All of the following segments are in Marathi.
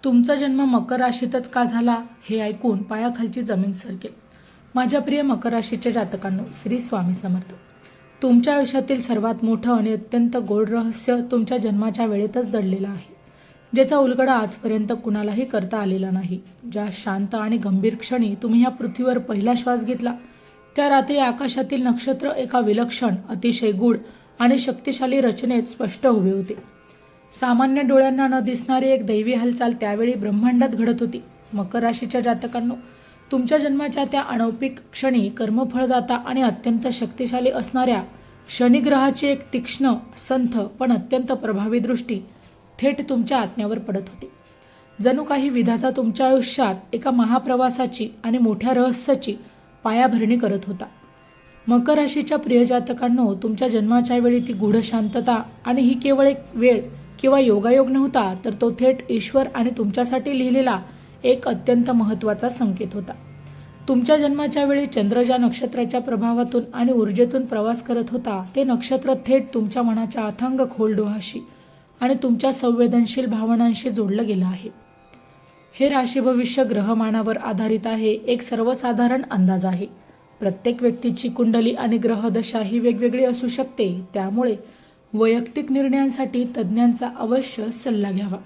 तुमचा जन्म मकर राशीतच का झाला हे ऐकून पायाखालची जमीन सरकेल. माझ्या प्रिय मकर राशीच्या जातकांनो, श्री स्वामी समर्थ. तुमच्या आयुष्यातील सर्वात मोठं आणि अत्यंत गोड रहस्य तुमच्या जन्माच्या वेळेतच दडलेलं आहे, ज्याचा उलगडा आजपर्यंत कुणालाही करता आलेला नाही. ज्या शांत आणि गंभीर क्षणी तुम्ही या पृथ्वीवर पहिला श्वास घेतला, त्या रात्री आकाशातील नक्षत्र एका विलक्षण, अतिशय गूढ आणि शक्तिशाली रचनेत स्पष्ट उभे होते. सामान्य डोळ्यांना न दिसणारी एक दैवी हालचाल त्यावेळी ब्रह्मांडात घडत होती. मकर राशीच्या जातकांनो, तुमच्या जन्माच्या त्या अनौपिक क्षणी कर्मफळदाता आणि अत्यंत शक्तिशाली असणाऱ्या शनिग्रहाची एक तीक्ष्ण, संथ पण अत्यंत प्रभावी दृष्टी थेट तुमच्या आत्म्यावर पडत होती. जणू काही विधाता तुमच्या आयुष्यात एका महाप्रवासाची आणि मोठ्या रहस्याची पायाभरणी करत होता. मकर राशीच्या प्रिय जातकांनो, तुमच्या जन्माच्या वेळी ती गूढ शांतता आणि ही केवळ एक वेळ किंवा योगायोग नव्हता, तर तो थेट ईश्वर आणि तुमच्यासाठी लिहिलेला एक अत्यंत महत्त्वाचा संकेत होता. तुमच्या जन्माच्या वेळी चंद्र ज्या नक्षत्राच्या प्रभावातून आणि ऊर्जेतून प्रवास करत होता, ते नक्षत्र थेट तुमच्या मनाच्या अथांग खोलडोहाशी आणि तुमच्या संवेदनशील भावनांशी जोडलं गेलं आहे. हे राशी भविष्य ग्रहमानावर आधारित आहे, एक सर्वसाधारण अंदाज आहे. प्रत्येक व्यक्तीची कुंडली आणि ग्रहदशा ही वेगवेगळी असू शकते, त्यामुळे वैयक्तिक निर्णयांसाठी तज्ज्ञांचा अवश्य सल्ला घ्यावा.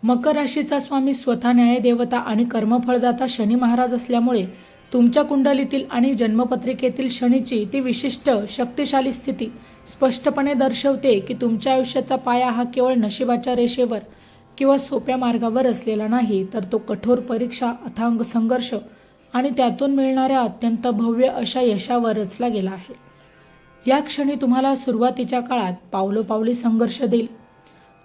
मकर राशीचा स्वामी स्वतः न्यायदेवता आणि कर्मफळदाता शनी महाराज असल्यामुळे तुमच्या कुंडलीतील आणि जन्मपत्रिकेतील शनीची ती विशिष्ट शक्तिशाली स्थिती स्पष्टपणे दर्शवते की तुमच्या आयुष्याचा पाया हा केवळ नशिबाच्या रेषेवर किंवा सोप्या मार्गावर असलेला नाही, तर तो कठोर परीक्षा, अथांग संघर्ष आणि त्यातून मिळणाऱ्या अत्यंत भव्य अशा यशावर रचला गेला आहे. या क्षणी तुम्हाला सुरुवातीच्या काळात पावलोपावली संघर्ष देईल.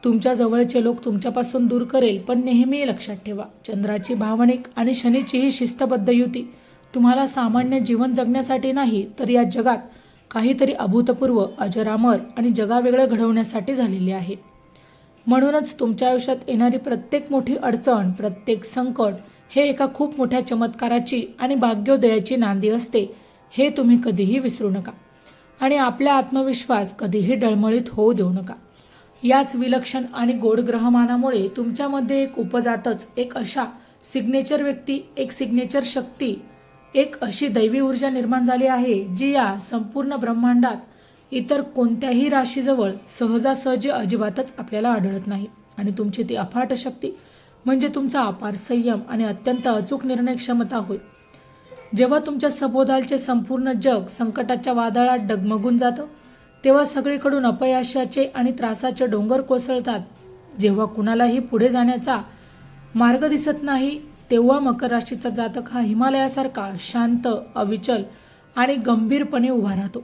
तुमच्या जवळचे लोक तुमच्यापासून दूर करेल, पण नेहमी लक्षात ठेवा, चंद्राची भावनिक आणि शनीची ही शिस्तबद्ध युती तुम्हाला सामान्य जीवन जगण्यासाठी नाही, तर या जगात काहीतरी अभूतपूर्व, अजरामर आणि जगावेगळं घडवण्यासाठी झालेली आहे. म्हणूनच तुमच्या आयुष्यात येणारी प्रत्येक मोठी अडचण, प्रत्येक संकट हे एका खूप मोठ्या चमत्काराची आणि भाग्योदयाची नांदी असते, हे तुम्ही कधीही विसरू नका. आणि आपला आत्मविश्वास कधीही डळमळीत होऊ देऊ नका. याच विलक्षण आणि गोड ग्रहमानामुळे तुमच्यामध्ये एक उपजातच, एक अशा सिग्नेचर व्यक्ती, एक सिग्नेचर शक्ती, एक अशी दैवी ऊर्जा निर्माण झाली आहे, जी या संपूर्ण ब्रह्मांडात इतर कोणत्याही राशीजवळ सहजासहजी अजिबातच आपल्याला आढळत नाही. आणि तुमची ती अफाट शक्ती म्हणजे तुमचा अपार संयम आणि अत्यंत अचूक निर्णय क्षमता होय. जेव्हा तुमच्या सभोवतालचे संपूर्ण जग संकटाच्या वादळात डगमगून जातं, तेव्हा सगळीकडून अपयशाचे आणि त्रासाचे डोंगर कोसळतात. जेव्हा कुणालाही पुढे जाण्याचा मार्ग दिसत नाही, तेव्हा मकर राशीचा जातक हा हिमालयासारखा शांत, अविचल आणि गंभीरपणे उभा राहतो.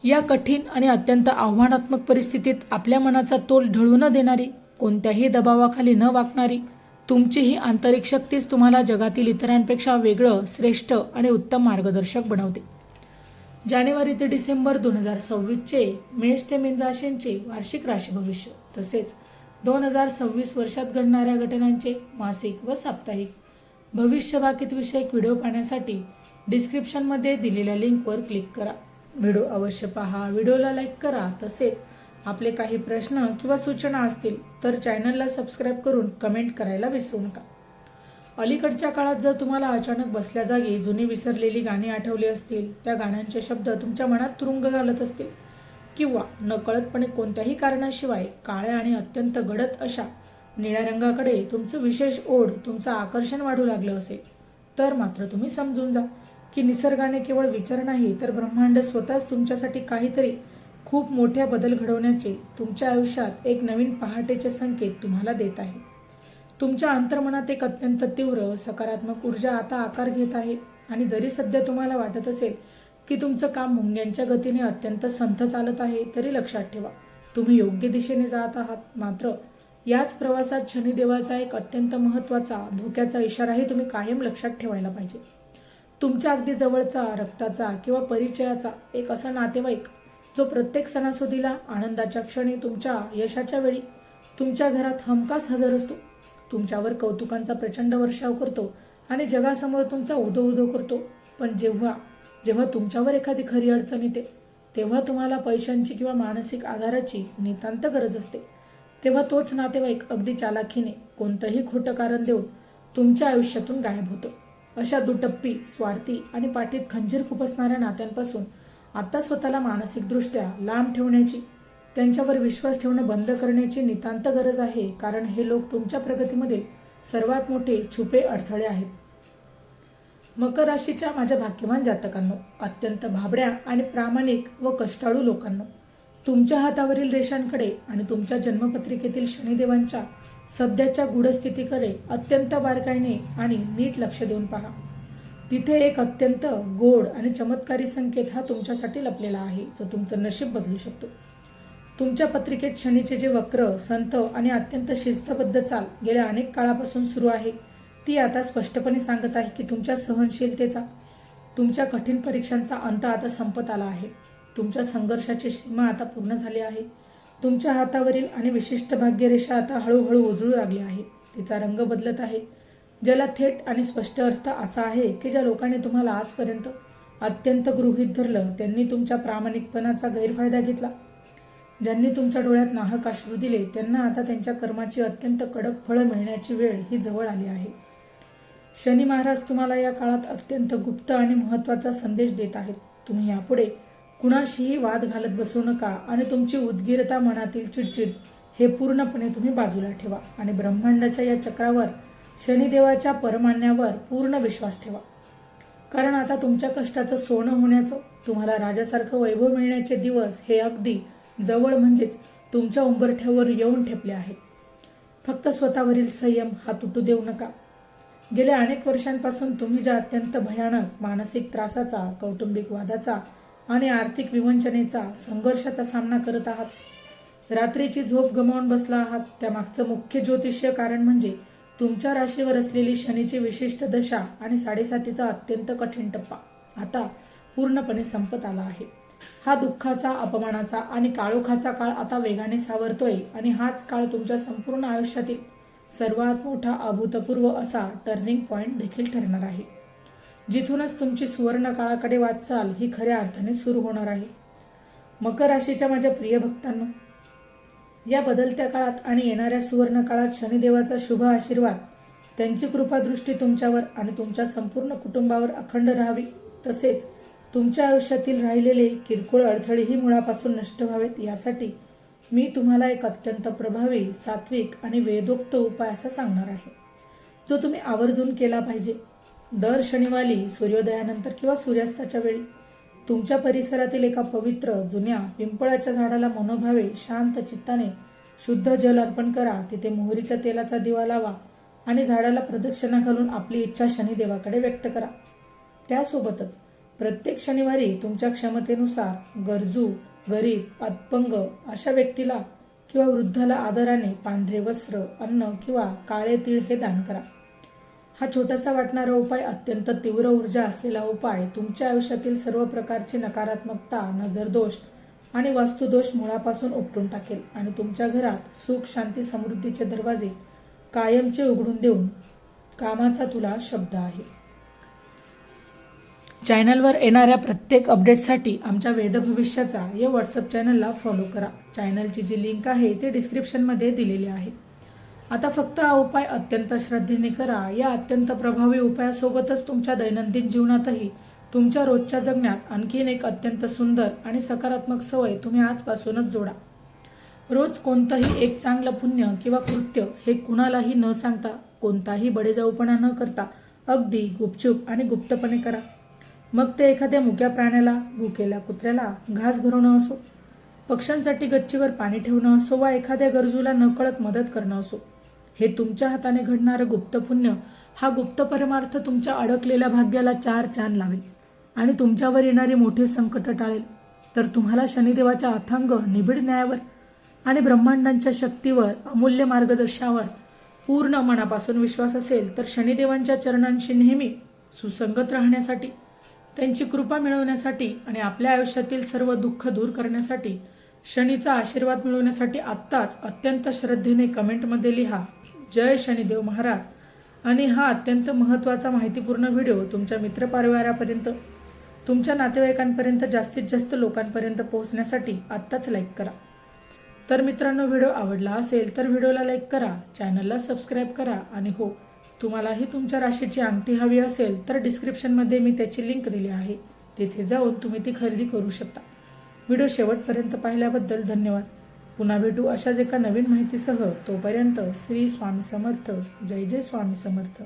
या कठीण आणि अत्यंत आव्हानात्मक परिस्थितीत आपल्या मनाचा तोल ढळू न देणारी, कोणत्याही दबावाखाली न वाकणारी तुमची ही आंतरिक शक्तीच तुम्हाला जगातील इतरांपेक्षा वेगळं, श्रेष्ठ आणि उत्तम मार्गदर्शक बनवते. जानेवारी ते डिसेंबर 2026चे मेष ते मीन राशींचे वार्षिक राशी भविष्य, तसेच 2026 वर्षात घडणाऱ्या घटनांचे मासिक व साप्ताहिक भविष्यवाकीत विषयक व्हिडिओ पाहण्यासाठी डिस्क्रिप्शनमध्ये दिलेल्या लिंकवर क्लिक करा. व्हिडिओ अवश्य पहा, व्हिडिओला लाईक करा. तसेच आपले काही प्रश्न किंवा सूचना असतील तर चॅनलला सबस्क्राईब करून कमेंट करायला विसरू नका. अलीकडच्या काळात जर तुम्हाला अचानक बसल्या जागी जुनी विसरलेली गाणी आठवली असतील, त्या गाण्यांचे शब्द तुमच्या मनात तुरुंग घालत असतील, किंवा नकळतपणे कोणत्याही कारणाशिवाय काळ्या आणि अत्यंत गडद अशा निळ्या रंगाकडे तुमचं विशेष ओढ, तुमचं आकर्षण वाढू लागलं असेल, तर मात्र तुम्ही समजून जा की निसर्गाने केवळ विचार नाही, तर ब्रह्मांड स्वतःच तुमच्यासाठी काहीतरी खूप मोठ्या बदल घडवण्याचे, तुमच्या आयुष्यात एक नवीन पहाटेचे संकेत तुम्हाला देत आहे. तुमच्या अंतर्मनात एक अत्यंत तीव्र सकारात्मक ऊर्जा आता आकार घेत आहे. आणि जरी सध्या तुम्हाला वाटत असेल की तुमचं काम मुंग्यांच्या गतीने अत्यंत संथ चालत आहे, तरी लक्षात ठेवा, तुम्ही योग्य दिशेने जात आहात. मात्र याच प्रवासात शनिदेवाचा एक अत्यंत महत्त्वाचा धोक्याचा इशाराही तुम्ही कायम लक्षात ठेवायला पाहिजे. तुमच्या अगदी जवळचा, रक्ताचा किंवा परिचयाचा एक असा नातेवाईक जो प्रत्येक सणासुदीला, आनंदाच्या क्षणी, तुमच्या यशाच्या वेळी तुमच्या घरात हमखास हजर असतो, तुमच्यावर कौतुकांचा प्रचंड वर्षाव करतो आणि जगासमोर तुमचा उदो उदो करतो. पण जेव्हा तुमच्यावर एखादी खरी अडचण येते, तेव्हा तुम्हाला पैशांची किंवा मानसिक आधाराची नितांत गरज असते, तेव्हा तोच नातेवाईक अगदी चालाखीने कोणतंही खोटं कारण देऊन तुमच्या आयुष्यातून गायब होतो. अशा दुटप्पी, स्वार्थी आणि पाठीत खंजीर खुपसणाऱ्या नात्यांपासून आता स्वतःला मानसिकदृष्ट्या लांब ठेवण्याची, त्यांच्यावर विश्वास ठेवणं बंद करण्याची नितांत गरज आहे. कारण हे लोक तुमच्या प्रगतीमधील सर्वात मोठे छुपे अडथळे आहेत. मकर राशीच्या माझ्या भाग्यवान जातकांनो, अत्यंत भाबड्या आणि प्रामाणिक व कष्टाळू लोकांनो, तुमच्या हातावरील रेषांकडे आणि तुमच्या जन्मपत्रिकेतील शनिदेवांच्या सध्याच्या गूढस्थितीकडे अत्यंत बारकाईने आणि नीट लक्ष देऊन पहा. तिथे एक अत्यंत गोड आणि चमत्कारी संकेत हा तुमच्यासाठी लपलेला आहे, जो तुमचं नशीब बदलू शकतो. तुमच्या पत्रिकेत शनीचे जे वक्र, संत आणि अत्यंत शिस्तबद्ध चाल गेल्या अनेक काळापासून सुरू आहे, ती आता स्पष्टपणे सांगत आहे की तुमच्या सहनशीलतेचा, तुमच्या कठीण परीक्षांचा अंत आता संपत आला आहे. तुमच्या संघर्षाची सीमा आता पूर्ण झाली आहे. तुमच्या हातावरील आणि विशिष्ट भाग्यरेषा आता हळूहळू उजळू लागली आहे. तिचा रंग बदलत आहे, ज्याला थेट आणि स्पष्ट अर्थ असा आहे की ज्या लोकांनी तुम्हाला आजपर्यंत अत्यंत गृहीत धरलं, त्यांनी तुमच्या प्रामाणिकपणाचा गैरफायदा घेतला. ज्यांनी तुमच्या डोळ्यात नाहक अश्रू दिले, त्यांना आता त्यांच्या कर्माची अत्यंत कडक फळं मिळण्याची वेळ ही जवळ आली आहे. शनी महाराज तुम्हाला या काळात अत्यंत गुप्त आणि महत्त्वाचा संदेश देत आहेत. तुम्ही यापुढे कुणाशीही वाद घालत बसू नका आणि तुमची उद्गिरता, मनातील चिडचिड हे पूर्णपणे तुम्ही बाजूला ठेवा आणि ब्रह्मांडाच्या या चक्रावर, शनिदेवाच्या परमान्यावर पूर्ण विश्वास ठेवा. कारण आता तुमच्या कष्टाचं सोनं होण्याचं, तुम्हाला राजासारखं वैभव मिळण्याचे दिवस हे अगदी जवळ, म्हणजेच तुमच्या उंबरठ्यावर येऊन ठेपले आहेत. फक्त स्वतःवरील संयम हा तुटू देऊ नका. गेल्या अनेक वर्षांपासून तुम्ही ज्या अत्यंत भयानक मानसिक त्रासाचा, कौटुंबिक वादाचा आणि आर्थिक विवंचनेचा, संघर्षाचा सामना करत आहात, रात्रीची झोप गमावून बसला आहात, त्यामागचं मुख्य ज्योतिषीय कारण म्हणजे तुमच्या राशीवर असलेली शनीची विशिष्ट दशा आणि 7.5चा अत्यंत कठीण टप्पा आता पूर्णपणे संपत आला आहे. हा दुःखाचा, अपमानाचा आणि काळोखाचा काळ आता वेगाने सावरतोय आणि हाच काळ तुमच्या संपूर्ण आयुष्यातील सर्वात मोठा, अभूतपूर्व असा टर्निंग पॉइंट देखील ठरणार आहे. जिथूनच तुमची सुवर्ण काळाकडे वाटचाल ही खऱ्या अर्थाने सुरू होणार आहे. मकर राशीच्या माझ्या प्रिय भक्तांनो, या बदलत्या काळात आणि येणाऱ्या सुवर्ण काळात शनिदेवाचा शुभ आशीर्वाद, त्यांची कृपादृष्टी तुमच्यावर आणि तुमच्या संपूर्ण कुटुंबावर अखंड राहावी. तसेच तुमच्या आयुष्यातील राहिलेले किरकोळ अडथळेही मुळापासून नष्ट व्हावेत, यासाठी मी तुम्हाला एक अत्यंत प्रभावी, सात्विक आणि वेदोक्त उपाय असा सांगणार आहे, जो तुम्ही आवर्जून केला पाहिजे. दर शनिवारी सूर्योदयानंतर किंवा सूर्यास्ताच्या वेळी तुमच्या परिसरातील एका पवित्र जुन्या पिंपळाच्या झाडाला मनोभावे शांत चित्ताने शुद्ध जल अर्पण करा. तिथे मोहरीच्या तेलाचा दिवा लावा आणि झाडाला प्रदक्षिणा घालून आपली इच्छा शनिदेवाकडे व्यक्त करा. त्यासोबतच प्रत्येक शनिवारी तुमच्या क्षमतेनुसार गरजू, गरीब, अपंग अशा व्यक्तीला किंवा वृद्धाला आदराने पांढरे वस्त्र, अन्न किंवा काळे तीळ हे दान करा. हा छोटासा वाटणारा उपाय, अत्यंत तीव्र ऊर्जा असलेला उपाय, तुमच्या आयुष्यातील सर्व प्रकारची नकारात्मकता, नजरदोष आणि वास्तुदोष मुळापासून उपटून टाकेल आणि तुमच्या घरात सुख, शांती, समृद्धीचे दरवाजे कायमचे उघडून देऊन कामाचा तुला शब्द आहे. चॅनलवर येणाऱ्या प्रत्येक अपडेटसाठी आमच्या वेदभविष्याचा या व्हॉट्सअप चॅनलला फॉलो करा. चॅनलची जी लिंक आहे ती डिस्क्रिप्शनमध्ये दिलेली आहे. आता फक्त हा उपाय अत्यंत श्रद्धेने करा. या अत्यंत प्रभावी उपायासोबतच तुमच्या दैनंदिन जीवनातही तुमच्या रोजच्या जगण्यात आणखीन एक अत्यंत सुंदर आणि सकारात्मक सवय तुम्ही आजपासूनच जोडा. रोज कोणतंही एक चांगलं पुण्य किंवा कृत्य हे कुणालाही न सांगता, कोणताही बडेजाऊपणा न करता अगदी गुपचूप आणि गुप्तपणे करा. मग ते एखाद्या मुक्या प्राण्याला, भुकेल्या कुत्र्याला घास भरवणं असो, पक्ष्यांसाठी गच्चीवर पाणी ठेवणं असो वा एखाद्या गरजूला नकळत मदत करणं असो, हे तुमच्या हाताने घडणारं गुप्त पुण्य, हा गुप्त परमार्थ तुमच्या अडकलेल्या भाग्याला 4 चांद लावेल आणि तुमच्यावर येणारी मोठी संकट टाळेल. तर तुम्हाला शनिदेवाच्या अथांग, निबिड न्यायावर आणि ब्रह्मांडांच्या शक्तीवर, अमूल्य मार्गदर्शनावर पूर्ण मनापासून विश्वास असेल, तर शनिदेवांच्या चरणांशी नेहमी सुसंगत राहण्यासाठी, त्यांची कृपा मिळवण्यासाठी आणि आपल्या आयुष्यातील सर्व दुःख दूर करण्यासाठी, शनीचा आशीर्वाद मिळवण्यासाठी आत्ताच अत्यंत श्रद्धेने कमेंटमध्ये लिहा, जय शनिदेव महाराज. आणि हा अत्यंत महत्त्वाचा माहितीपूर्ण व्हिडिओ तुमच्या मित्रपरिवारापर्यंत, तुमच्या नातेवाईकांपर्यंत, जास्तीत जास्त लोकांपर्यंत पोहोचण्यासाठी आत्ताच लाईक करा. तर मित्रांनो, व्हिडिओ आवडला असेल तर व्हिडिओला लाईक करा, चॅनलला सबस्क्राईब करा आणि हो, तुम्हालाही तुमच्या राशीची अंगठी हवी असेल तर डिस्क्रिप्शनमध्ये मी त्याची लिंक दिली आहे, तिथे जाऊन तुम्ही ती खरेदी करू शकता. व्हिडिओ शेवटपर्यंत पाहिल्याबद्दल धन्यवाद. पुन्हा भेटू अशाच एका नवीन माहितीसह. तोपर्यंत श्री स्वामी समर्थ. जय जय स्वामी समर्थ.